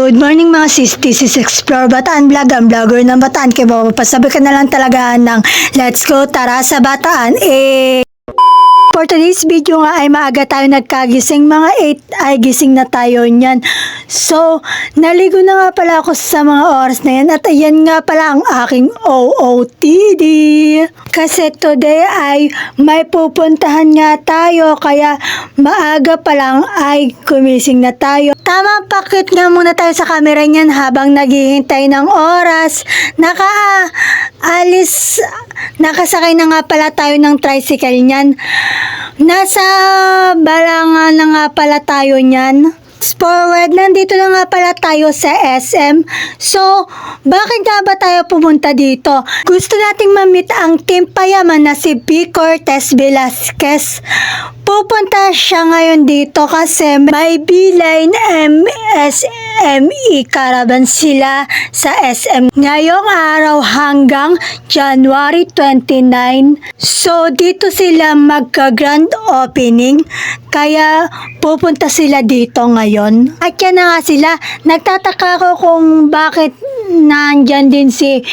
Good morning mga sis, this is Explore Bataan Vlog, ang vlogger ng Bataan. Kaya mapapasabi ka na lang talaga ng let's go, tara sa Bataan. For today's video nga ay maaga tayo nagkagising, mga 8 ay gising na tayo niyan. So, naligo na nga pala ako sa mga oras na yan at ayan nga pala ang aking OOTD. Kasi today ay may pupuntahan nga tayo kaya maaga pa lang ay gumising na tayo. Tama, pakit nga muna tayo sa camera niyan habang naghihintay ng oras. Nakasakay na nga pala tayo ng tricycle niyan. Nasa Balangan na nga pala tayo niyan. Forward, nandito na nga pala tayo sa SM. So, bakit nga ba tayo pumunta dito? Gusto nating ma-meet ang team payaman na si B. Cortez Velasquez. Pupunta siya ngayon dito kasi may B-Line MSME Caravan sila sa SM ngayong araw hanggang January 29. So, dito sila magka-grand opening. Kaya, pupunta sila dito ngayon. At yan na nga sila. Nagtataka ko kung bakit nandyan din si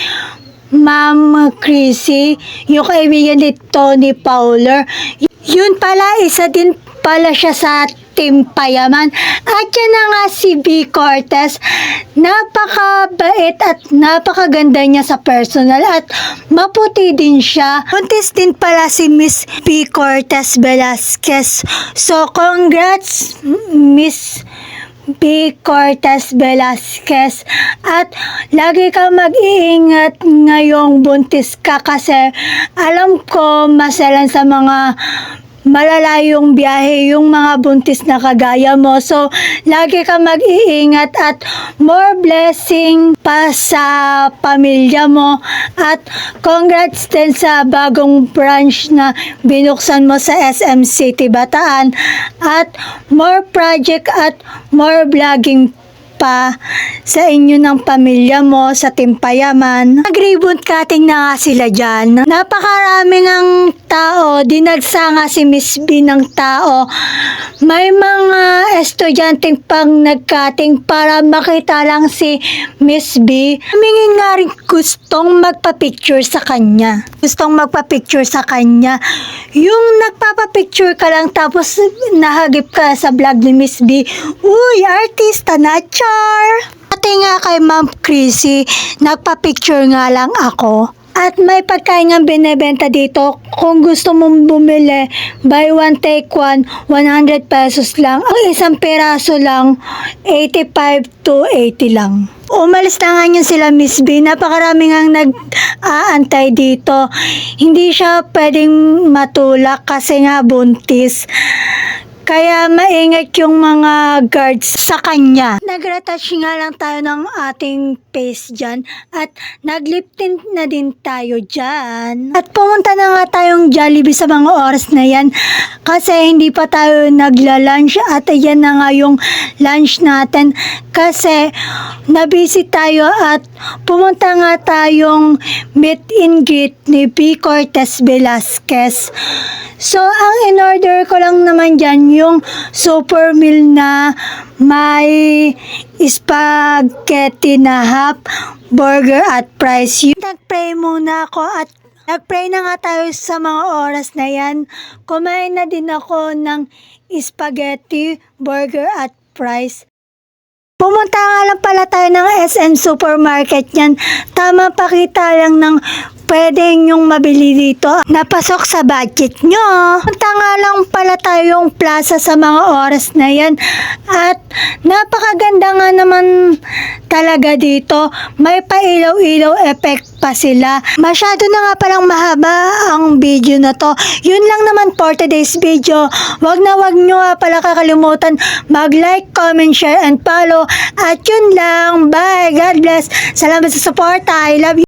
Ma'am Chrissy, yung kaibigan ni Tony Fowler. Yun pala, isa din pala siya sa team payaman. At yan na nga si B. Cortez. Napakabait at napakaganda niya sa personal at maputi din siya. Buntis din pala si Miss B. Cortez Velasquez. So, congrats, Miss B. Cortez Velasquez. At lagi ka mag-iingat ngayong buntis ka kasi alam ko maselan sa mga malalayong biyahe yung mga buntis na kagaya mo. So, lagi ka mag-iingat at more blessing pa sa pamilya mo. At congrats din sa bagong branch na binuksan mo sa SM City Bataan. At more project at more vlogging pa sa inyo ng pamilya mo sa Team Payaman. Nag-ribbon cutting na nga sila dyan. Napakarami ng tao. Dinagsa nga si Miss B ng tao. May mga estudyanteng pang nag-cutting para makita lang si Miss B. Humingi nga rin gustong magpa-picture sa kanya. Yung nagpapa-picture ka lang tapos nahagip ka sa vlog ni Miss B. Uy, artista na, char! Pati nga kay Ma'am Chrissy, nagpa-picture nga lang ako. At may pagkain nga binebenta dito. Kung gusto mong bumili, buy one take one, 100 pesos lang. Ang isang peraso lang, 85 to 80 lang. Umalis na nga yun sila Miss B. Napakarami nga nag-aantay dito. Hindi siya pwedeng matulak kasi nga buntis. Kaya maingat yung mga guards sa kanya. Nag-retouch nga lang tayo ng ating face dyan at nag-lip tint na din tayo dyan. At pumunta na nga tayong Jollibee sa mga oras na yan kasi hindi pa tayo nagla-lunch at ayan na nga yung lunch natin kasi nabisi tayo at pumunta nga tayong meet and greet ni B. Cortez Velasquez. So, ang in-order ko lang naman dyan yung super meal na may spaghetti na half, burger at fries. Nag-pray muna ako at nag-pray na nga tayo sa mga oras na yan. Kumain na din ako ng spaghetti, burger at fries. Pumunta nga lang pala tayo ng SM Supermarket yan. Tama, pakita lang ng pwede nyong mabili dito. Napasok sa budget nyo. Punta nga lang pala tayong plaza sa mga oras na yan. At napakaganda nga naman talaga dito. May pailaw-ilaw effect pa sila. Masyado na nga palang mahaba ang video na to. Yun lang naman for today's video. Wag nyo nga pala kakalimutan mag-like, comment, share, and follow. At yun lang. Bye. God bless. Salamat sa support. I love you.